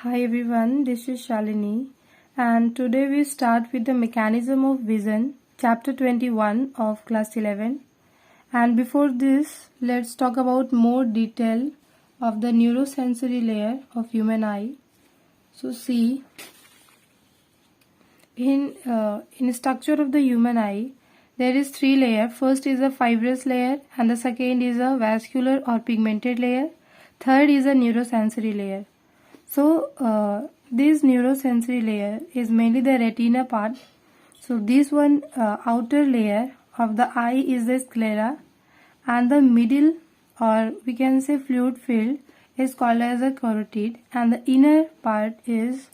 Hi everyone, this is Shalini and today we start with the mechanism of vision, chapter 21 of class 11. And before this, let's talk about more detail of the neurosensory layer of human eye. So see, in structure of the human eye, there is three layers. First is a fibrous layer and the second is a vascular or pigmented layer. Third is a neurosensory layer. So this neurosensory layer is mainly the retina part. So this one outer layer of the eye is the sclera and the middle or we can say fluid field is called as a carotid and the inner part is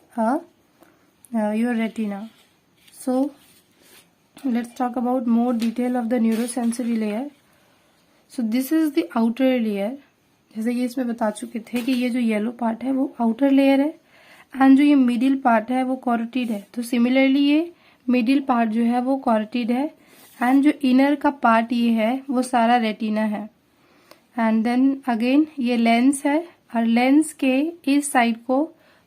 your retina. So let's talk about more detail of the neurosensory layer. So this is the outer layer. जैसे कि इसमें बता चुके थे कि ये जो yellow part है वो आउटर लेयर है एंड जो ये मिडिल पार्ट है वो कॉरोटिड है. तो सिमिलरली ये मिडिल पार्ट जो है वो कॉरोटिड है एंड जो इनर का पार्ट ये है वो सारा रेटिना है. एंड देन अगेन ये लेंस है और लेंस के इस साइड को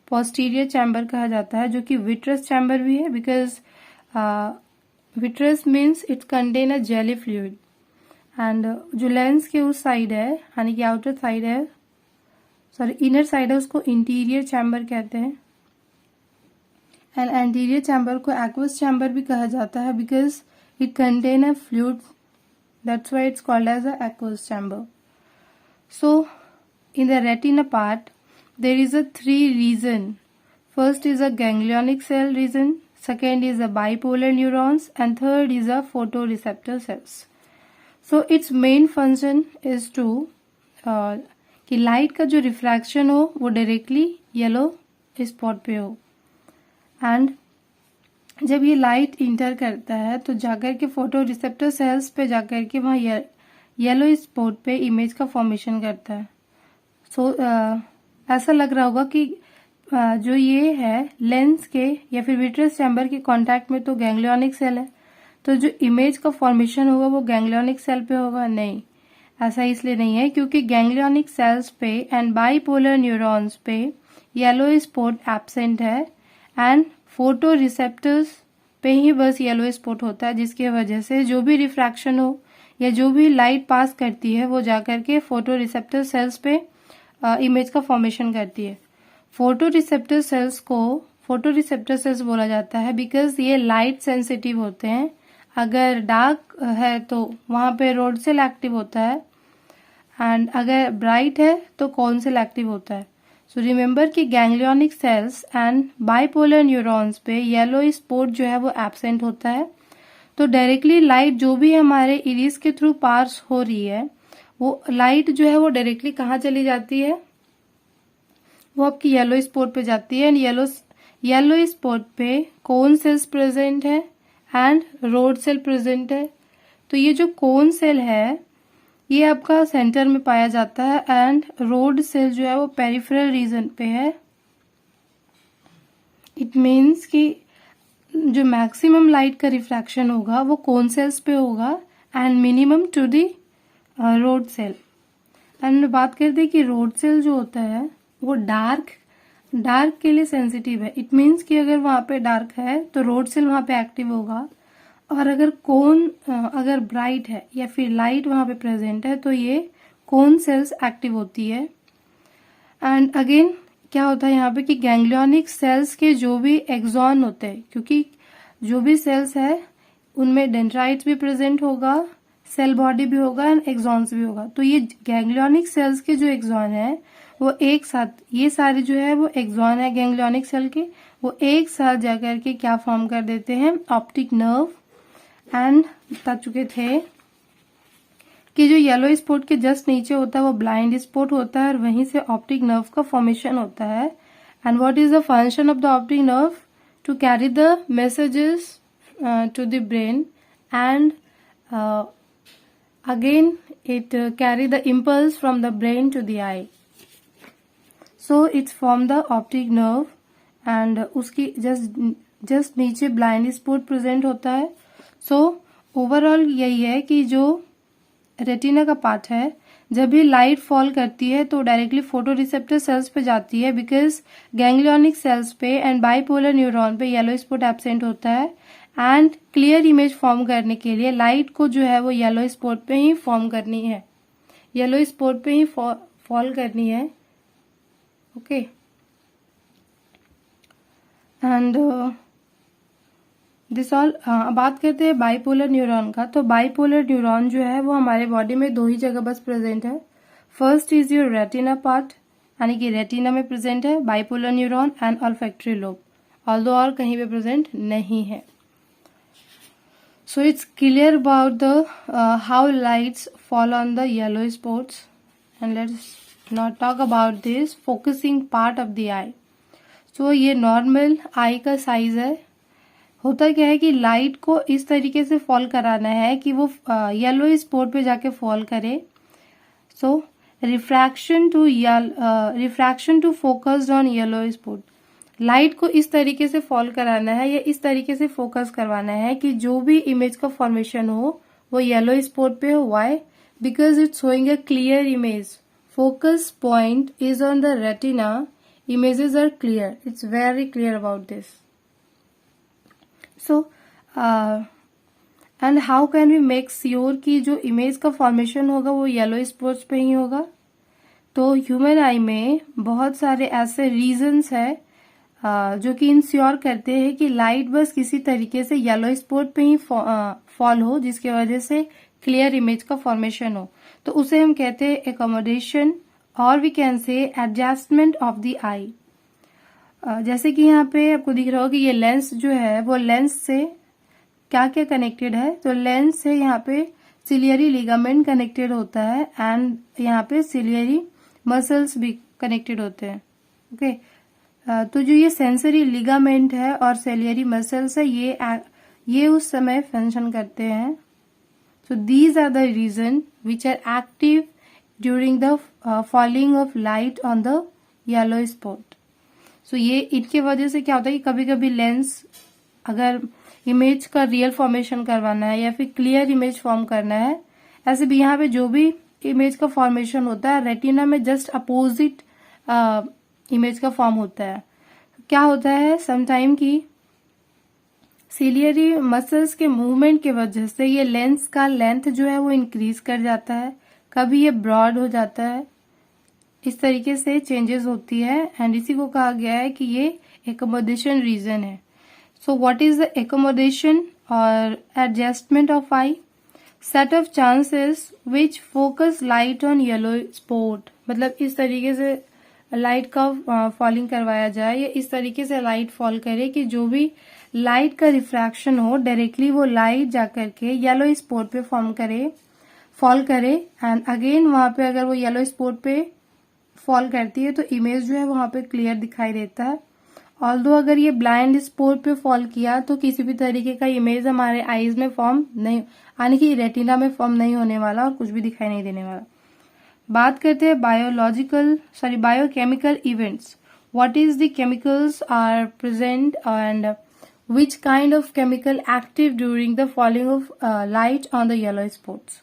पोस्टीरियर चैम्बर कहा जाता है जो कि विट्रस चैम्बर भी है because vitreous means it contain a jelly fluid. And जो लेंस के उस साइड है यानी कि आउटर साइड है इनर साइड है उसको इंटीरियर चैम्बर कहते हैं एंड एंटीरियर चैम्बर को एक्वस चैम्बर भी कहा जाता है because it contain a fluid that's why it's called as a aqueous chamber. So in the retina part there is a three region. First is a ganglionic cell reason, second is a bipolar neurons and third is a photoreceptor cells. So its main function is to कि light का जो refraction हो वो directly yellow spot पे हो and जब ये light inter करता है तो जाकर के फोटो रिसेप्टर सेल्स पे जाकर के वहाँ येलो स्पॉट पे इमेज का फॉर्मेशन करता है. सो ऐसा लग रहा होगा कि जो ये है लेंस के या फिर विट्रस चैम्बर के कांटेक्ट में तो गैंग्लियोनिक सेल है तो जो इमेज का फॉर्मेशन होगा वो गैंग्लियोनिक सेल पे होगा. नहीं, ऐसा इसलिए नहीं है क्योंकि गैंग्लियोनिक सेल्स पे एंड बाइपोलर न्यूरॉन्स पे येलो स्पॉट एब्सेंट है एंड फोटो रिसेप्टर्स पे ही बस येलो स्पॉट होता है जिसकी वजह से जो भी रिफ्रैक्शन हो या जो भी लाइट पास करती है वो जाकर के फोटो रिसेप्टर सेल्स पे इमेज का फॉर्मेशन करती है. फोटो रिसेप्टर सेल्स को फोटो रिसेप्टर सेल्स बोला जाता है बिकॉज ये लाइट सेंसिटिव होते हैं. अगर डार्क है तो वहां पे रोड सेल एक्टिव होता है एंड अगर ब्राइट है तो कौन सेल एक्टिव होता है. सो रिमेम्बर कि ganglionic cells and bipolar neurons पे येलो स्पॉट जो है वो एब्सेंट होता है. तो डायरेक्टली लाइट जो भी हमारे इरिस के थ्रू पास हो रही है वो लाइट जो है वो डायरेक्टली कहाँ चली जाती है, वो आपकी येलो स्पॉट पे जाती है एंड येलो स्पॉट पे कोन सेल्स प्रेजेंट है एंड रोड सेल प्रेजेंट है. तो ये जो कोन सेल है ये आपका सेंटर में पाया जाता है एंड रोड सेल जो है वो पेरिफेरल रीजन पे है. इट मीन्स कि जो मैक्सिमम लाइट का रिफ्रैक्शन होगा वो कोन सेल्स पे होगा and minimum to the rod cell. And बात करते हैं कि रोड सेल जो होता है वो डार्क के लिए सेंसिटिव है. इट मीन्स कि अगर वहां पे डार्क है तो रोड सेल वहां पे एक्टिव होगा और अगर ब्राइट है या फिर लाइट वहां पे प्रेजेंट है तो ये कोन सेल्स एक्टिव होती है. एंड अगेन क्या होता है यहाँ पे कि गैंग्लियोनिक सेल्स के जो भी एक्सॉन होते हैं क्योंकि जो भी सेल्स है उनमें डेंड्राइट्स भी प्रेजेंट होगा, सेल बॉडी भी होगा एंड एक्सॉन्स भी होगा. तो ये गैंग्लियोनिक सेल्स के जो एक्सॉन है वो एक साथ ये सारे जो है वो एक्सॉन है गैंग्लियोनिक सेल के, वो एक साथ जाकर के क्या फॉर्म कर देते हैं, ऑप्टिक नर्व. एंड बता चुके थे कि जो येलो स्पॉट के जस्ट नीचे होता है वो ब्लाइंड स्पॉट होता है और वहीं से ऑप्टिक नर्व का फॉर्मेशन होता है. And what is the function of the optic nerve? To carry the messages to the brain and again it carry the impulse from the brain to the eye. So it's from the optic nerve and उसकी just नीचे blind spot present होता है. So overall यही है कि जो retina का part है जब भी लाइट फॉल करती है तो डायरेक्टली फोटो रिसेप्टर सेल्स पे जाती है, बिकॉज गैंग्लियोनिक सेल्स पे एंड बाइपोलर न्यूरॉन पे येलो स्पॉट एब्सेंट होता है। एंड क्लियर इमेज फॉर्म करने के लिए लाइट को जो है वो येलो स्पॉट पे ही फॉर्म करनी है, येलो स्पॉट पे ही फॉल करनी है। Okay, and this all. बात करते हैं बाइपोलर न्यूरॉन का। तो बाइपोलर न्यूरॉन जो है वो हमारे बॉडी में दो ही जगह बस प्रेजेंट है। First is your retina part, यानी कि रेटिना में प्रेजेंट है bipolar neuron and olfactory lobe, although और कहीं पे प्रेजेंट नहीं है। So it's clear about the how lights fall on the yellow spots. And let's not talk about this focusing part of the eye. So ये normal आई का size है। होता क्या है कि लाइट को इस तरीके से फॉल कराना है कि वो येलो स्पॉट पे जाके फॉल करे। So refraction to focused on yellow spot, light को इस तरीके से फॉल कराना है या इस तरीके से फोकस करवाना है कि जो भी इमेज का फॉर्मेशन हो वो येलो स्पॉट पे हो। Why? Because it's showing a clear image. Focus point is on the retina, images are clear, it's very clear about this. So and how can we make sure कि जो image का formation होगा वो yellow spots पे ही होगा? तो human आई में बहुत सारे ऐसे रीजंस है जो कि इंश्योर करते हैं कि लाइट बस किसी तरीके से येलो स्पॉट पे ही फॉल हो, जिसकी वजह से क्लियर इमेज का फॉर्मेशन हो। तो उसे हम कहते हैं एकोमोडेशन, और we can say adjustment of the eye. जैसे कि यहाँ पे आपको दिख रहा हो कि ये लेंस जो है वो लेंस से क्या क्या कनेक्टेड है। तो लेंस से यहाँ पे सिलियरी लिगामेंट कनेक्टेड होता है एंड यहाँ पे सिलियरी मसल्स भी कनेक्टेड होते हैं। ओके, तो जो ये सेंसरी लिगामेंट है और सिलियरी मसल्स है ये उस समय फंक्शन करते हैं। So these are the region which are active during the falling of light on the yellow spot. So ये इनके वजह से क्या होता है कि कभी कभी लेंस अगर इमेज का रियल फॉर्मेशन करवाना है या फिर क्लियर इमेज फॉर्म करना है, ऐसे भी यहाँ पे जो भी इमेज का फॉर्मेशन होता है रेटिना में जस्ट अपोजिट इमेज का फॉर्म होता है। क्या होता है समटाइम की सिलियरी मसल्स के मूवमेंट के वजह से ये लेंस का लेंथ जो है वो इंक्रीज कर जाता है, कभी ये ब्रॉड हो जाता है, इस तरीके से चेंजेस होती है एंड इसी को कहा गया है कि ये एकोमोडेशन रीजन है। So what is the accommodation और adjustment of eye? Set of chances which focus light on yellow spot, मतलब इस तरीके से लाइट का फॉलिंग करवाया जाए या इस तरीके से लाइट फॉल करे कि जो भी लाइट का रिफ्रैक्शन हो डायरेक्टली वो लाइट जाकर के येलो स्पॉट पे फॉल करे एंड अगेन वहां पे अगर वो येलो स्पॉट पे फॉल करती है तो इमेज जो है वहां पे क्लियर दिखाई देता है। ऑल्दो अगर ये ब्लाइंड स्पॉट पे फॉल किया तो किसी भी तरीके का इमेज हमारे आईज में फॉर्म नहीं, यानी कि रेटिना में फॉर्म नहीं होने वाला और कुछ भी दिखाई नहीं देने वाला। बात करते हैं biochemical events. What is the chemicals are present and which kind of chemical active during the falling of light on the yellow spots?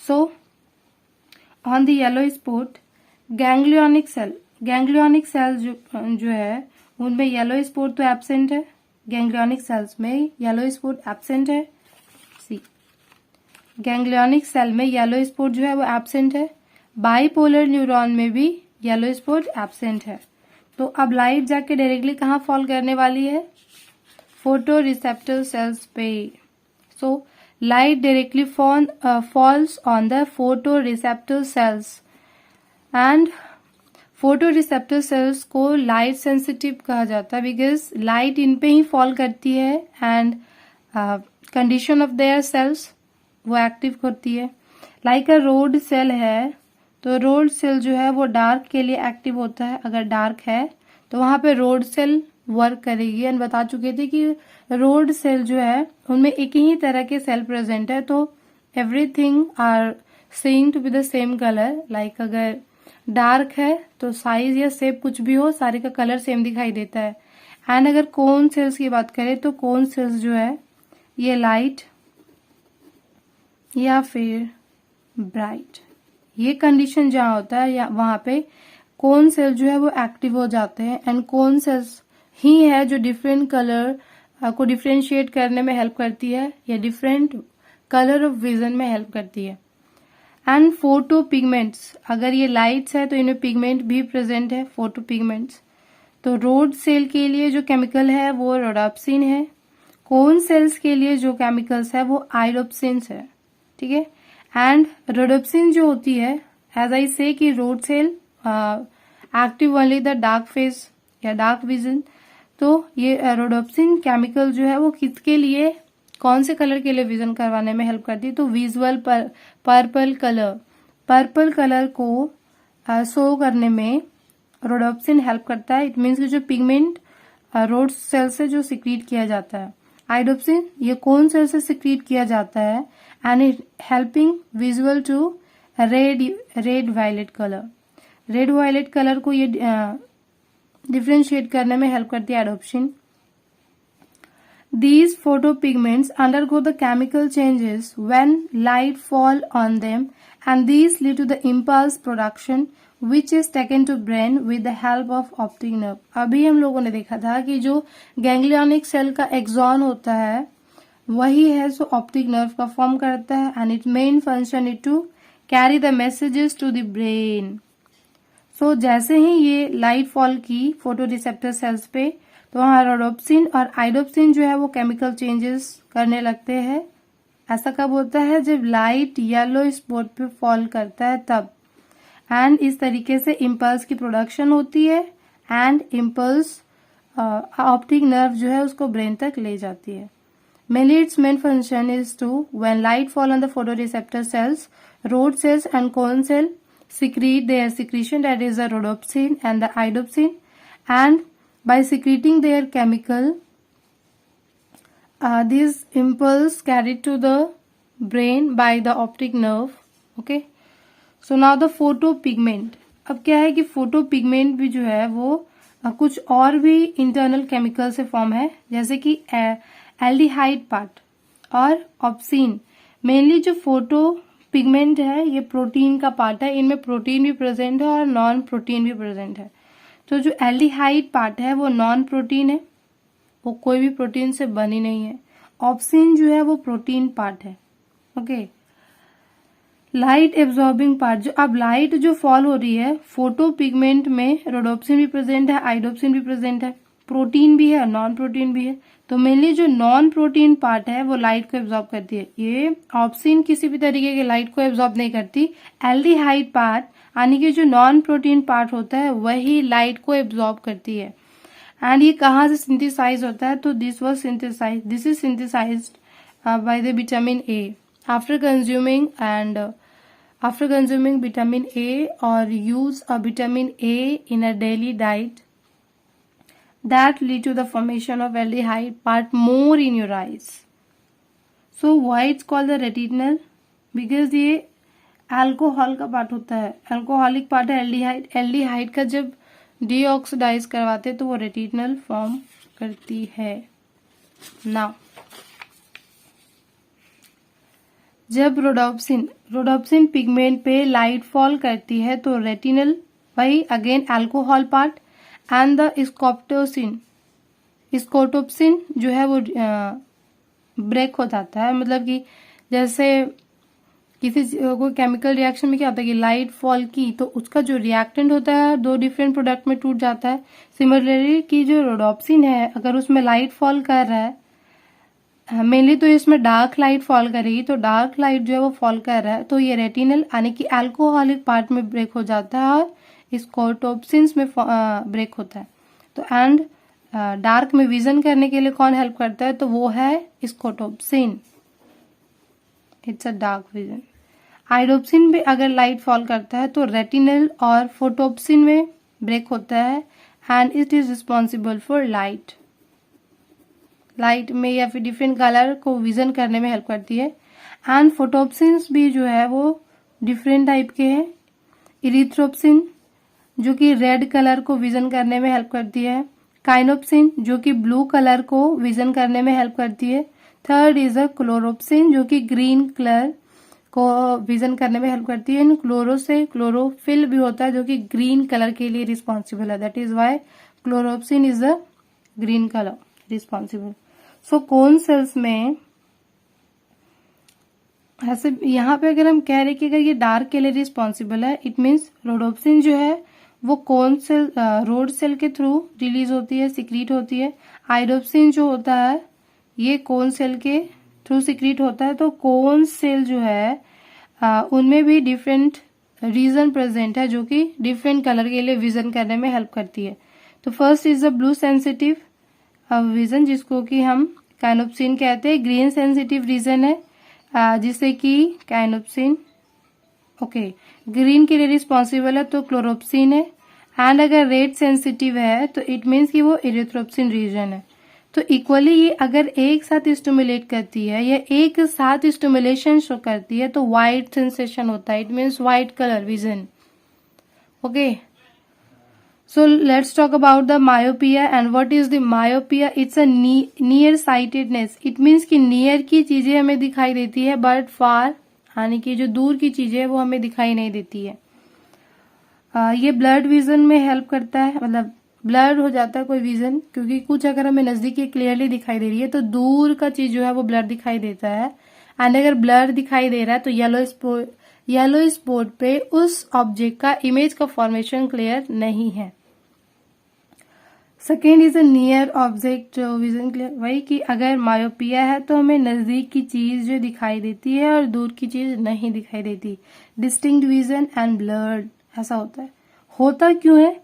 So on the yellow spot ganglionic cell जो है उनमें येलो स्पॉट तो absent है, ganglionic sales में yellow spot absent है। सी ganglionic cell में yellow spot जो है वो एब्सेंट है, बाइपोलर न्यूरॉन में भी येलो स्पॉट एब्सेंट है। तो अब लाइट जाके डायरेक्टली कहाँ फॉल करने वाली है? फोटो रिसेप्टर सेल्स पे। So light directly falls on the photo receptor sales and photo receptor sales को लाइट सेंसिटिव कहा जाता है बिकॉज लाइट इन पे ही फॉल करती है and condition of their cells वो एक्टिव करती है। लाइक अ रोड सेल है तो रोड सेल जो है वो डार्क के लिए एक्टिव होता है, अगर डार्क है तो वहां पे रोड सेल वर्क करेगी। एंड बता चुके थे कि रोड सेल जो है उनमें एक ही तरह के सेल प्रेजेंट है, तो everything are seeing to be the same colour. Like अगर डार्क है तो साइज या शेप कुछ भी हो सारे का कलर सेम दिखाई देता है। एंड अगर कोन सेल्स की बात करें तो कोन सेल्स जो है ये लाइट या फिर ब्राइट ये कंडीशन जहाँ होता है या वहाँ पे कौन सेल जो है वो एक्टिव हो जाते हैं एंड कौन सेल्स ही है जो डिफरेंट कलर को डिफ्रेंशिएट करने में हेल्प करती है या डिफरेंट कलर ऑफ विजन में हेल्प करती है। एंड फोटो पिगमेंट्स, अगर ये लाइट्स है तो इनमें पिगमेंट भी प्रेजेंट है, फोटो पिगमेंट्स। तो रोड सेल के लिए जो केमिकल है वो रोडोप्सिन है, कोन सेल्स के लिए जो केमिकल्स है वो आइडोप्सिन्स है, ठीक है। एंड रोडोप्सिन जो होती है, एज आई से कि rod cell active only the dark phase या डार्क विजन। तो ये रोडोप्सिन केमिकल जो है वो किसके लिए, कौन से कलर के लिए विजन करवाने में हेल्प करती है, तो विजुअल पर्पल कलर को शो करने में रोडोप्सिन हेल्प करता है। इट मीन्स कि जो पिगमेंट रोड सेल से जो सिक्रीट किया जाता है, आइडोप्सिन ये कौन सेल से सिक्रीट किया जाता है and it helping visual to red violet colour. Red violet colour को ये डिफ्रेंशिएट करने में हेल्प करती है आइडोप्सिन। These photopigments undergo the chemical changes when light fall on them, and these lead to the impulse production which is taken to brain with the help of optic nerve। अभी हम लोगों ने देखा था कि जो गैंग्लियोनिक सेल का axon होता है वही है जो ऑप्टिक नर्व का फॉर्म करता है and it main function is to carry the messages to the brain. So जैसे ही ये लाइट फॉल की फोटो रिसेप्टर सेल्स पे, तो वहाँ रोडोप्सिन और आइडोप्सिन जो है वो केमिकल चेंजेस करने लगते हैं। ऐसा कब होता है, जब लाइट येलो स्पॉट पे फॉल करता है तब। एंड इस तरीके से इम्पल्स की प्रोडक्शन होती है एंड इम्पल्स ऑप्टिक नर्व जो है उसको ब्रेन तक ले जाती है। Mainly its main function is to, when light fall on the photoreceptor cells, rod cells and cone cell secrete their secretion, that is the rhodopsin and the iodopsin, and by secreting their chemical, this impulse carried to the brain by the optic nerve। Okay, so now the photopigment। अब क्या है कि फोटोपिगमेंट भी जो है वो कुछ और भी इंटरनल केमिकल से फॉर्म है, जैसे कि एल्डिहाइड पार्ट और ऑप्सिन। मेनली जो फोटो पिगमेंट है ये प्रोटीन का पार्ट है, इनमें प्रोटीन भी प्रेजेंट है और नॉन प्रोटीन भी प्रेजेंट है। तो जो एल्डिहाइड पार्ट है वो नॉन प्रोटीन है, वो कोई भी प्रोटीन से बनी नहीं है। ऑप्सिन जो है वो प्रोटीन पार्ट है। ओके, लाइट एब्जॉर्बिंग पार्ट, जो अब लाइट जो फॉल हो रही है फोटो पिगमेंट में रोडोप्सिन भी प्रेजेंट है, आइडोप्सिन भी प्रेजेंट है, प्रोटीन भी है और नॉन प्रोटीन भी है। तो मेनली जो नॉन प्रोटीन पार्ट है वो लाइट को एब्जॉर्ब करती है। ये ऑप्सिन किसी भी तरीके के लाइट को एब्जॉर्ब नहीं करती। एल्डिहाइड पार्ट यानी कि जो नॉन प्रोटीन पार्ट होता है वही लाइट को एब्जॉर्ब करती है। एंड ये कहाँ से सिंथेसाइज होता है, तो this is synthesized by the vitamin A after consuming vitamin A or use a vitamin A in a daily diet that lead to the formation of aldehyde part more in your eyes। So why it's called the retinal, because ये alcohol का part होता है, alcoholic part है aldehyde. Aldehyde का जब deoxidise करवाते तो वो रेटिनल फॉर्म करती है। नाउ जब रोडोप्सिन पिगमेंट पे लाइट फॉल करती है तो रेटिनल, वही again alcohol part, and the scotopsin जो है वो ब्रेक हो जाता है। मतलब कि जैसे किसी कोई केमिकल रिएक्शन में क्या होता है कि लाइट फॉल की तो उसका जो रिएक्टेंट होता है दो डिफरेंट प्रोडक्ट में टूट जाता है। सिमिलरली कि जो रोडोप्सिन है अगर उसमें लाइट फॉल कर रहा है, मेनली तो इसमें डार्क लाइट फॉल करेगी, तो डार्क लाइट जो है वो फॉल कर रहा है तो ये रेटिनल यानी कि अल्कोहलिक पार्ट में ब्रेक हो जाता है और स्कोटोप्सिन्स में ब्रेक होता है। तो एंड डार्क में विजन करने के लिए कौन हेल्प करता है, तो वो है scotopsin. It's a dark vision. Iodopsin भी अगर लाइट फॉल करता है तो रेटिनल और फोटोप्सिन में ब्रेक होता है and it is responsible for light में या फिर डिफरेंट कलर को विजन करने में हेल्प करती है। एंड फोटोप्सिन्स भी जो है वो डिफरेंट टाइप के हैं। इरिथ्रोप्सिन जो कि रेड कलर को विजन करने में हेल्प करती है, काइनोप्सिन जो कि ब्लू कलर को विजन करने में हेल्प करती है। थर्ड इज अ क्लोरोप्सिन जो कि ग्रीन कलर को विजन करने में हेल्प करती है। इन क्लोरो से क्लोरोफिल भी होता है जो कि ग्रीन कलर के लिए रिस्पॉन्सिबल है, that is why chloropsin is the green colour responsible. So cone cells में ऐसे यहाँ पे अगर हम कह रहे कि अगर ये डार्क के लिए रिस्पॉन्सिबल है, इट मीन्स रोडोप्सिन जो है वो कोन सेल रोड सेल के थ्रू रिलीज होती है, सिक्रीट होती है। आइडोप्सिन जो होता है ये कोन सेल के थ्रू सिक्रीट होता है। तो कोन सेल जो है उनमें भी डिफरेंट रीजन प्रेजेंट है जो कि डिफरेंट कलर के लिए विजन करने में हेल्प करती है। तो first is the blue sensitive vision जिसको कि हम काइनोप्सिन कहते हैं। ग्रीन सेंसिटिव रीजन है जिससे कि काइनोप्सिन ग्रीन के लिए रिस्पॉन्सिबल है तो क्लोरोप्सिन है। एंड अगर रेड सेंसिटिव है तो इट मीन्स कि वो इरिथ्रोप्सिन रीजन है। तो इक्वली ये अगर एक साथ स्टिमुलेट करती है या एक साथ स्टिमुलेशन शो करती है तो व्हाइट सेंसेशन होता है, it means white colour vision. Okay, so let's talk about the myopia and what is the myopia? It's a near sightedness. It means कि near की चीजें हमें दिखाई देती है but far यानी कि जो दूर की चीजें है वो हमें दिखाई नहीं देती है। ये ब्लड विजन में हेल्प करता है, मतलब ब्लड हो जाता है कोई विजन, क्योंकि कुछ अगर हमें नजदीकी क्लियरली दिखाई दे रही है तो दूर का चीज जो है वो ब्लड दिखाई देता है। एंड अगर ब्लड दिखाई दे रहा है तो येलो स्पॉट पे उस ऑब्जेक्ट का इमेज का फॉर्मेशन क्लियर नहीं है। Second is a near object vision clear, वही कि अगर मायोपिया है तो हमें नजदीक की चीज जो दिखाई देती है और दूर की चीज नहीं दिखाई देती। डिस्टिंक्ट विजन एंड ब्लर्ड ऐसा होता है। होता क्यों है?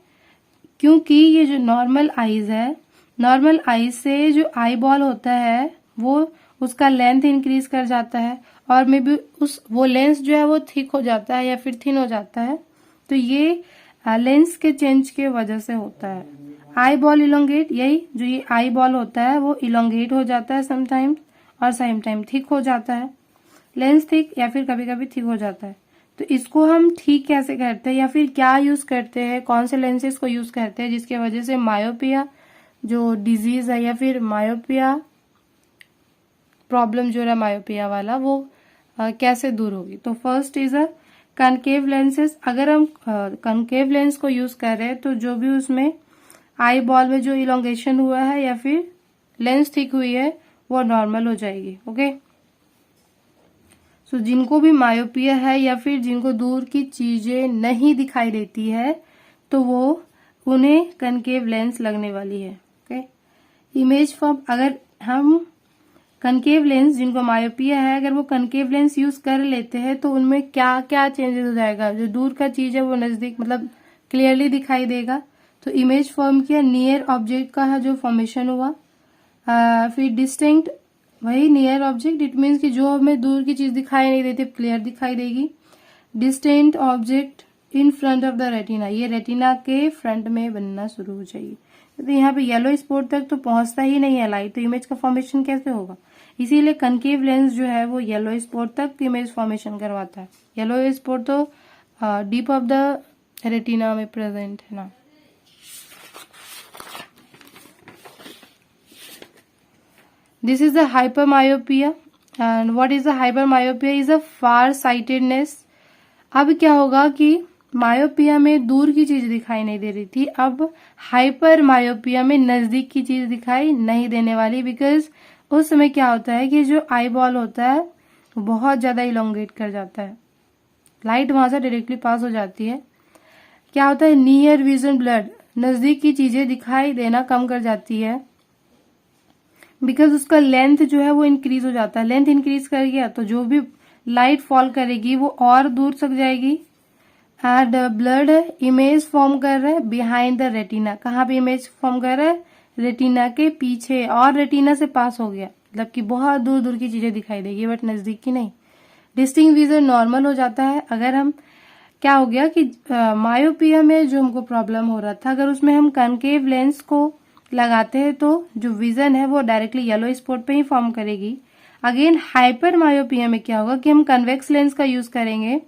क्योंकि ये जो नॉर्मल आईज है, नॉर्मल आईज से जो आई बॉल होता है वो उसका लेंथ इंक्रीज कर जाता है और मे बी वो लेंस जो है वो थिक हो जाता है या फिर थिन हो जाता है। तो ये लेंस के चेंज के वजह से होता है। आई बॉल इलोंगेट, यही जो ये आई बॉल होता है वो इलोंगेट हो जाता है समटाइम्स और समटाइम थिक हो जाता है। लेंस थिक या फिर कभी कभी थिक हो जाता है। तो इसको हम ठीक कैसे करते हैं या फिर क्या यूज करते हैं, कौन से लेंसेज को यूज करते हैं जिसकी वजह से मायोपिया जो डिजीज है या फिर मायोपिया प्रॉब्लम जो है मायोपिया वाला वो कैसे दूर होगी। तो first is a concave lenses. अगर हम कनकेव लेंस को यूज कर रहे हैं तो जो भी उसमें आई बॉल में जो इलोंगेशन हुआ है या फिर लेंस थिक हुई है वो नॉर्मल हो जाएगी। ओके, सो जिनको भी मायोपिया है या फिर जिनको दूर की चीजें नहीं दिखाई देती है तो वो उन्हें कनकेव लेंस लगने वाली है। ओके, इमेज फॉर्म, अगर हम कनकेव लेंस जिनको मायोपिया है अगर वो कनकेव लेंस यूज कर लेते हैं तो उनमें क्या क्या चेंजेस हो जाएगा। जो दूर का चीज है वो नजदीक मतलब क्लियरली दिखाई देगा। तो इमेज फॉर्म किया, नियर ऑब्जेक्ट का है जो फॉर्मेशन हुआ। फिर डिस्टिंक्ट, वही नियर ऑब्जेक्ट, इट मीन्स कि जो हमें दूर की चीज दिखाई नहीं देती क्लियर दिखाई देगी। Distinct object in front of the retina, ये रेटिना के फ्रंट में बनना शुरू हो जाएगी। तो यहाँ पे येलो स्पॉट तक तो पहुंचता ही नहीं है लाइट, तो इमेज का फॉर्मेशन कैसे होगा। इसीलिए कनकेव लेंस जो है वो येलो स्पॉट तक इमेज फॉर्मेशन करवाता है। येलो स्पॉट तो डीप ऑफ द रेटिना में प्रेजेंट है ना। This is the hypermyopia and what is the hypermyopia is a far sightedness। अब क्या होगा कि मायोपिया में दूर की चीज दिखाई नहीं दे रही थी, अब हाइपर मायोपिया में नजदीक की चीज दिखाई नहीं देने वाली। बिकॉज उस समय क्या होता है कि जो आई बॉल होता है वो बहुत ज्यादा इलोंगेट कर जाता है, लाइट वहां से डायरेक्टली पास हो जाती है। क्या होता है, नियर विजन ब्लड, नजदीक की चीजें दिखाई देना कम कर जाती है बिकॉज उसका लेंथ जो है वो इंक्रीज हो जाता है। लेंथ इंक्रीज कर गया तो जो भी लाइट फॉल करेगी वो और दूर तक जाएगी। एंड ब्लड इमेज फॉर्म कर रहा है बिहाइंड द रेटिना, कहाँ पे इमेज फॉर्म कर रहा है, रेटिना के पीछे, और रेटिना से पास हो गया, मतलब कि बहुत दूर दूर की चीजें दिखाई देगी बट नजदीक की नहीं। डिस्टिंक्ट विजन नॉर्मल हो जाता है। अगर हम क्या हो गया कि मायोपिया में जो हमको प्रॉब्लम हो रहा था अगर उसमें हम कनकेव लेंस को लगाते हैं तो जो विजन है वो डायरेक्टली येलो स्पॉट पे ही फॉर्म करेगी। अगेन हाइपर मायोपिया में क्या होगा कि हम कन्वेक्स लेंस का यूज करेंगे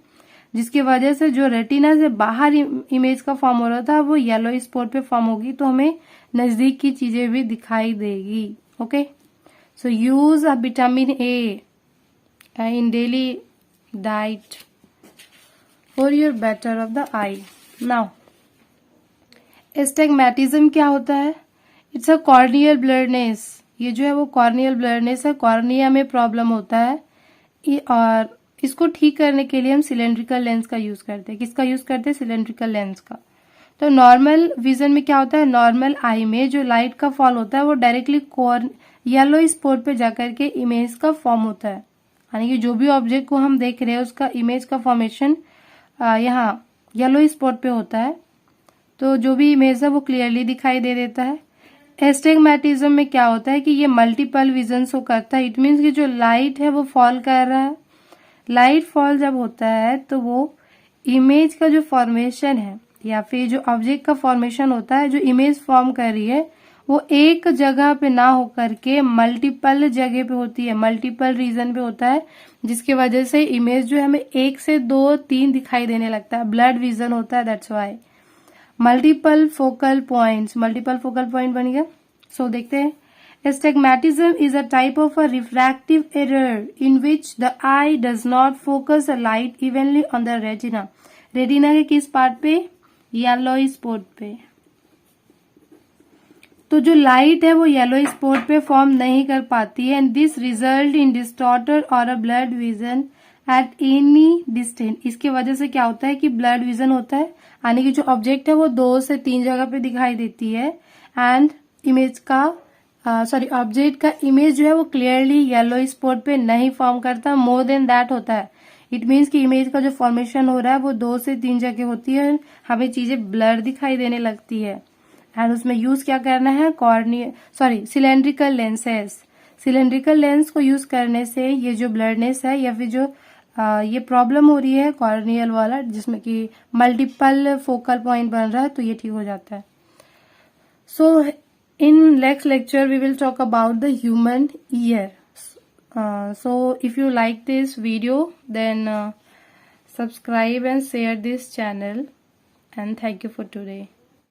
जिसकी वजह से जो रेटिना से बाहर इमेज का फॉर्म हो रहा था वो येलो स्पॉट पे फॉर्म होगी, तो हमें नजदीक की चीजें भी दिखाई देगी। Okay, so use a vitamin A in daily diet for your better of the eye. Now, astigmatism क्या होता है? It's a corneal blurness. ये जो है वो कॉर्नियल ब्लरनेस है, कॉर्निया में प्रॉब्लम होता है और इसको ठीक करने के लिए हम सिलेंड्रिकल लेंस का यूज करते हैं. किसका यूज करते हैं? सिलेंड्रिकल लेंस का. तो नॉर्मल विजन में क्या होता है? नॉर्मल आई में जो लाइट का फॉल होता है वो डायरेक्टली येलो स्पॉट पे जाकर के इमेज का फॉर्म होता है. यानी कि जो भी ऑब्जेक्ट को हम देख रहे हैं उसका इमेज का फॉर्मेशन यहाँ येलो स्पॉट पे होता है. तो जो भी इमेज है वो क्लियरली दिखाई दे देता है. एस्टिग्मेटिज्म में क्या होता है कि ये मल्टीपल विजन को करता है. इट मीन्स कि जो लाइट है वो फॉल कर रहा है. लाइट फॉल जब होता है तो वो इमेज का जो फॉर्मेशन है या फिर जो ऑब्जेक्ट का फॉर्मेशन होता है, जो इमेज फॉर्म कर रही है वो एक जगह पे ना होकर के मल्टीपल जगह पे होती है, मल्टीपल रीजन पे होता है, जिसकी वजह से इमेज जो है हमें 1 से 2, 3 दिखाई देने लगता है. ब्लड विजन होता है, that's why. Multiple focal points, multiple focal point बन गया. सो देखते हैं. Astigmatism is a type of a refractive error in which the eye does not focus the light evenly on the retina. Retina के किस part पे? Yellow spot पे. तो जो लाइट है वो येलो स्पॉट पे फॉर्म नहीं कर पाती है and this result in distorted or a blurred vision at any distance. इसके वजह से क्या होता है कि ब्लड विजन होता है, यानी कि जो ऑब्जेक्ट है वो 2 से 3 जगह पे दिखाई देती है एंड इमेज का ऑब्जेक्ट का इमेज जो है वो क्लियरली येलो स्पॉट पे नहीं फॉर्म करता, मोर देन दैट होता है. इट मीन्स कि इमेज का जो फॉर्मेशन हो रहा है वो 2 से 3 जगह होती है, हमें चीजें ब्लर दिखाई देने लगती है. एंड उसमें यूज क्या करना है? Cylindrical lenses. सिलेंड्रिकल लेंस को यूज करने से ये जो ब्लरनेस है या फिर जो ये प्रॉब्लम हो रही है कॉर्नियल वाला, जिसमें कि मल्टीपल फोकल पॉइंट बन रहा है, तो ये ठीक हो जाता है. सो in next lecture we will talk about the human ear. So if you like this video then subscribe and share this channel and thank you for today.